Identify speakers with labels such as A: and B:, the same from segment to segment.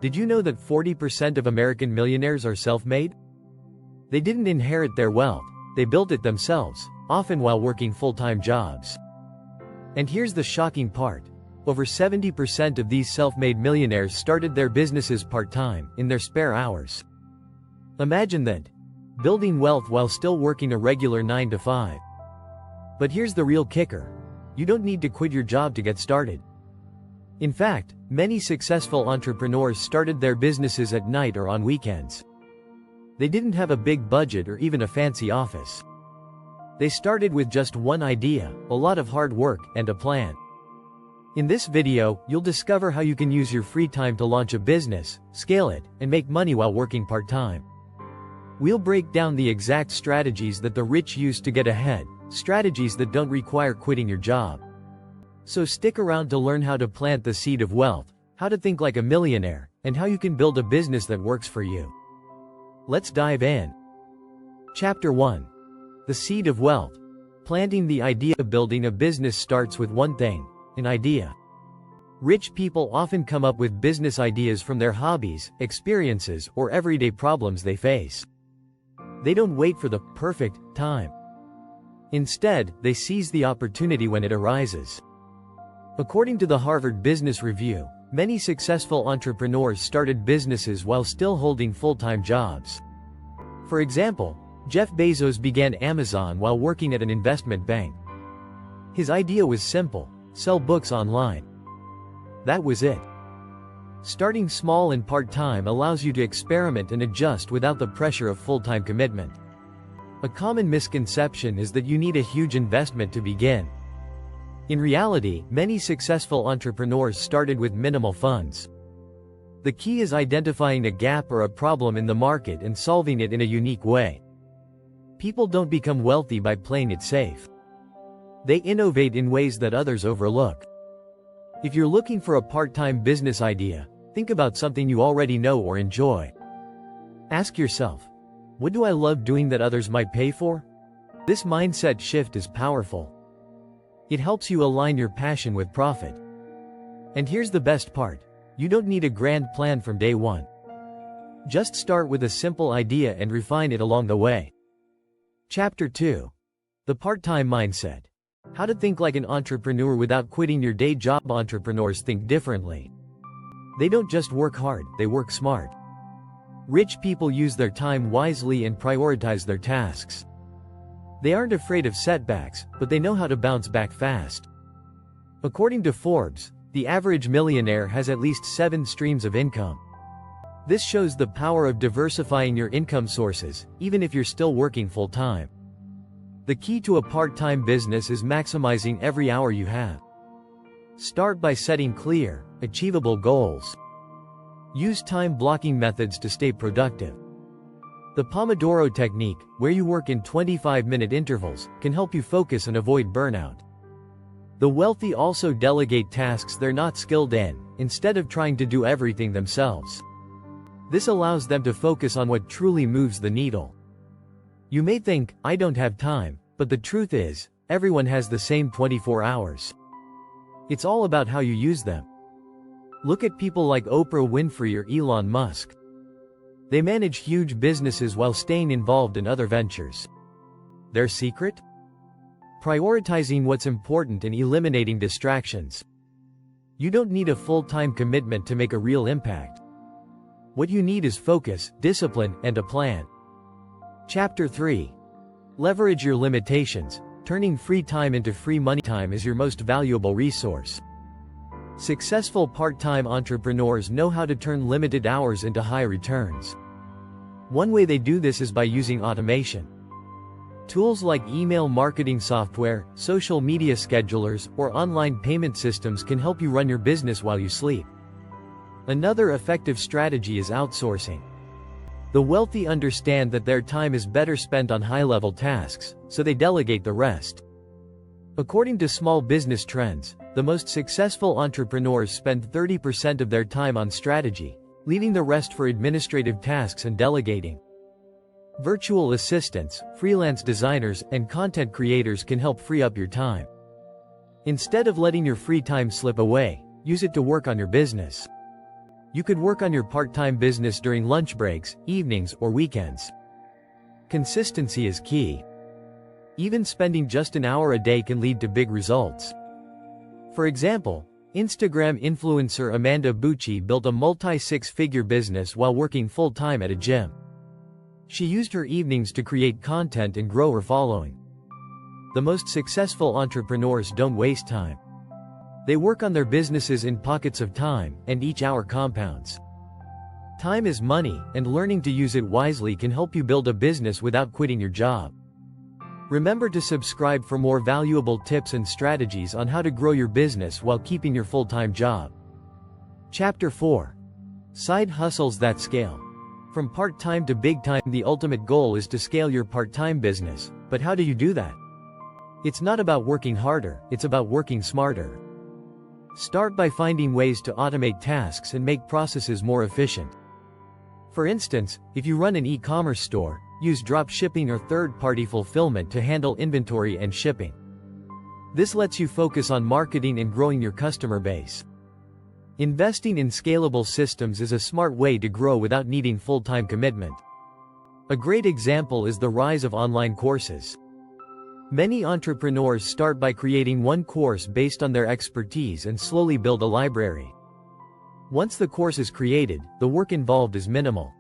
A: Did you know that 40% of American millionaires are self-made? They didn't inherit their wealth, they built it themselves, often while working full-time jobs. And here's the shocking part. Over 70% of these self-made millionaires started their businesses part-time, in their spare hours. Imagine that. Building wealth while still working a regular 9 to 5. But here's the real kicker. You don't need to quit your job to get started. In fact, many successful entrepreneurs started their businesses at night or on weekends. They didn't have a big budget or even a fancy office. They started with just one idea, a lot of hard work, and a plan. In this video, you'll discover how you can use your free time to launch a business, scale it, and make money while working part-time. We'll break down the exact strategies that the rich use to get ahead, strategies that don't require quitting your job. So stick around to learn how to plant the seed of wealth, how to think like a millionaire, and how you can build a business that works for you. Let's dive in. Chapter 1. The Seed of Wealth. Planting the idea. Building a business starts with one thing, an idea. Rich people often come up with business ideas from their hobbies, experiences, or everyday problems they face. They don't wait for the perfect time. Instead, they seize the opportunity when it arises. According to the Harvard Business Review, many successful entrepreneurs started businesses while still holding full-time jobs. For example, Jeff Bezos began Amazon while working at an investment bank. His idea was simple: sell books online. That was it. Starting small and part-time allows you to experiment and adjust without the pressure of full-time commitment. A common misconception is that you need a huge investment to begin. In reality, many successful entrepreneurs started with minimal funds. The key is identifying a gap or a problem in the market and solving it in a unique way. People don't become wealthy by playing it safe. They innovate in ways that others overlook. If you're looking for a part-time business idea, think about something you already know or enjoy. Ask yourself, what do I love doing that others might pay for? This mindset shift is powerful. It helps you align your passion with profit. And here's the best part. You don't need a grand plan from day one. Just start with a simple idea and refine it along the way. Chapter 2. The Part-Time Mindset. How to think like an entrepreneur without quitting your day job. Entrepreneurs think differently. They don't just work hard, they work smart. Rich people use their time wisely and prioritize their tasks. They aren't afraid of setbacks, but they know how to bounce back fast. According to Forbes, the average millionaire has at least 7 streams of income. This shows the power of diversifying your income sources, even if you're still working full-time. The key to a part-time business is maximizing every hour you have. Start by setting clear, achievable goals. Use time-blocking methods to stay productive. The Pomodoro technique, where you work in 25-minute intervals, can help you focus and avoid burnout. The wealthy also delegate tasks they're not skilled in, instead of trying to do everything themselves. This allows them to focus on what truly moves the needle. You may think, I don't have time, but the truth is, everyone has the same 24 hours. It's all about how you use them. Look at people like Oprah Winfrey or Elon Musk. They manage huge businesses while staying involved in other ventures. Their secret? Prioritizing what's important and eliminating distractions. You don't need a full-time commitment to make a real impact. What you need is focus, discipline, and a plan. Chapter 3. Leverage your limitations. Turning free time into free money. Time is your most valuable resource. Successful part-time entrepreneurs know how to turn limited hours into high returns. One way they do this is by using automation. Tools like email marketing software, social media schedulers, or online payment systems can help you run your business while you sleep. Another effective strategy is outsourcing. The wealthy understand that their time is better spent on high-level tasks, so they delegate the rest. According to Small Business Trends, the most successful entrepreneurs spend 30% of their time on strategy, leaving the rest for administrative tasks and delegating. Virtual assistants, freelance designers, and content creators can help free up your time. Instead of letting your free time slip away, use it to work on your business. You could work on your part-time business during lunch breaks, evenings, or weekends. Consistency is key. Even spending just an hour a day can lead to big results. For example, Instagram influencer Amanda Bucci built a multi-six-figure business while working full-time at a gym. She used her evenings to create content and grow her following. The most successful entrepreneurs don't waste time. They work on their businesses in pockets of time, and each hour compounds. Time is money, and learning to use it wisely can help you build a business without quitting your job. Remember to subscribe for more valuable tips and strategies on how to grow your business while keeping your full-time job. Chapter 4. Side Hustles That Scale. From part-time to big-time, the ultimate goal is to scale your part-time business. But how do you do that? It's not about working harder, it's about working smarter. Start by finding ways to automate tasks and make processes more efficient. For instance, if you run an e-commerce store, use drop shipping or third-party fulfillment to handle inventory and shipping. This lets you focus on marketing and growing your customer base. Investing in scalable systems is a smart way to grow without needing full-time commitment. A great example is the rise of online courses. Many entrepreneurs start by creating one course based on their expertise and slowly build a library. Once the course is created, the work involved is minimal.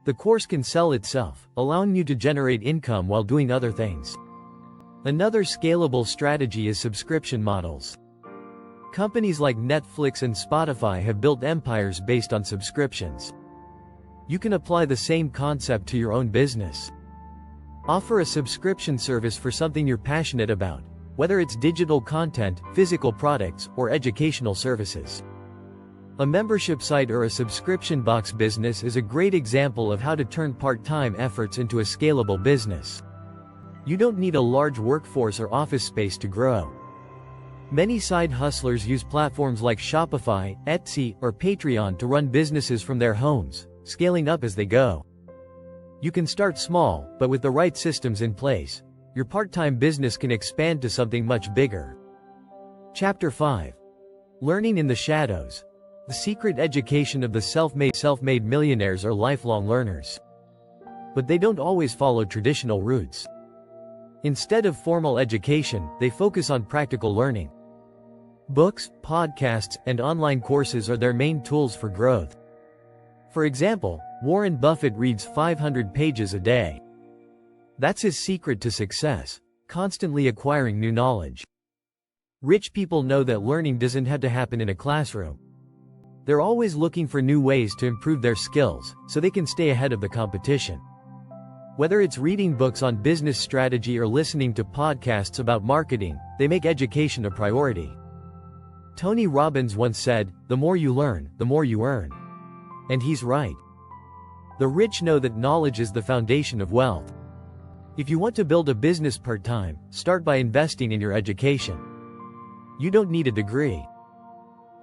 A: The course can sell itself, allowing you to generate income while doing other things. Another scalable strategy is subscription models. Companies like Netflix and Spotify have built empires based on subscriptions. You can apply the same concept to your own business. Offer a subscription service for something you're passionate about, whether it's digital content, physical products, or educational services. A membership site or a subscription box business is a great example of how to turn part-time efforts into a scalable business. You don't need a large workforce or office space to grow. Many side hustlers use platforms like Shopify, Etsy, or Patreon to run businesses from their homes, scaling up as they go. You can start small, but with the right systems in place, your part-time business can expand to something much bigger. Chapter 5. Learning in the Shadows. The secret education of the self-made millionaires are lifelong learners. But they don't always follow traditional routes. Instead of formal education, they focus on practical learning. Books, podcasts, and online courses are their main tools for growth. For example, Warren Buffett reads 500 pages a day. That's his secret to success, constantly acquiring new knowledge. Rich people know that learning doesn't have to happen in a classroom. They're always looking for new ways to improve their skills, so they can stay ahead of the competition. Whether it's reading books on business strategy or listening to podcasts about marketing, they make education a priority. Tony Robbins once said, "The more you learn, the more you earn." And he's right. The rich know that knowledge is the foundation of wealth. If you want to build a business part-time, start by investing in your education. You don't need a degree.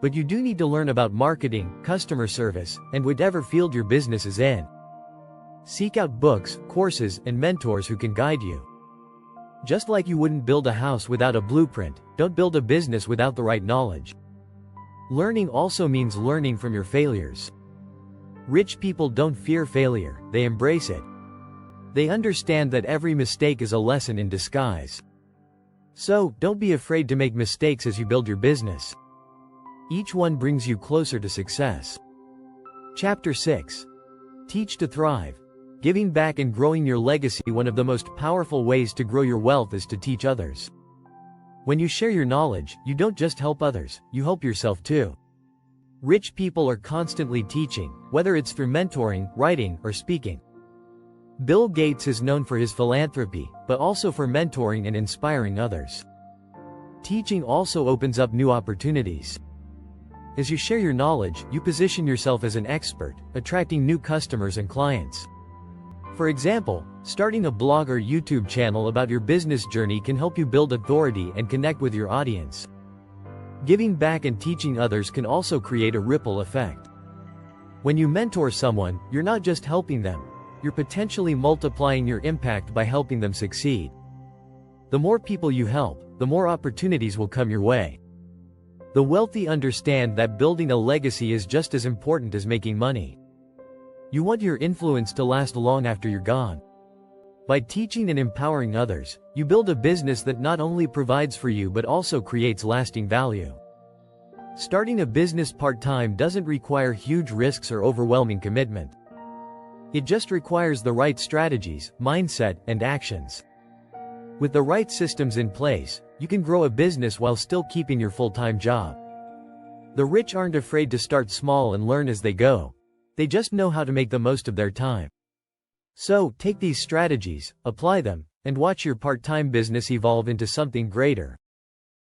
A: But you do need to learn about marketing, customer service, and whatever field your business is in. Seek out books, courses, and mentors who can guide you. Just like you wouldn't build a house without a blueprint, don't build a business without the right knowledge. Learning also means learning from your failures. Rich people don't fear failure, they embrace it. They understand that every mistake is a lesson in disguise. So, don't be afraid to make mistakes as you build your business. Each one brings you closer to success. Chapter 6. Teach to Thrive. Giving back and growing your legacy. One of the most powerful ways to grow your wealth is to teach others. When you share your knowledge, you don't just help others, you help yourself too. Rich people are constantly teaching, whether it's through mentoring, writing, or speaking. Bill Gates is known for his philanthropy, but also for mentoring and inspiring others. Teaching also opens up new opportunities. As you share your knowledge, you position yourself as an expert, attracting new customers and clients. For example, starting a blog or YouTube channel about your business journey can help you build authority and connect with your audience. Giving back and teaching others can also create a ripple effect. When you mentor someone, you're not just helping them, you're potentially multiplying your impact by helping them succeed. The more people you help, the more opportunities will come your way. The wealthy understand that building a legacy is just as important as making money. You want your influence to last long after you're gone. By teaching and empowering others, you build a business that not only provides for you but also creates lasting value. Starting a business part-time doesn't require huge risks or overwhelming commitment. It just requires the right strategies, mindset, and actions. With the right systems in place, you can grow a business while still keeping your full-time job. The rich aren't afraid to start small and learn as they go. They just know how to make the most of their time. So, take these strategies, apply them, and watch your part-time business evolve into something greater.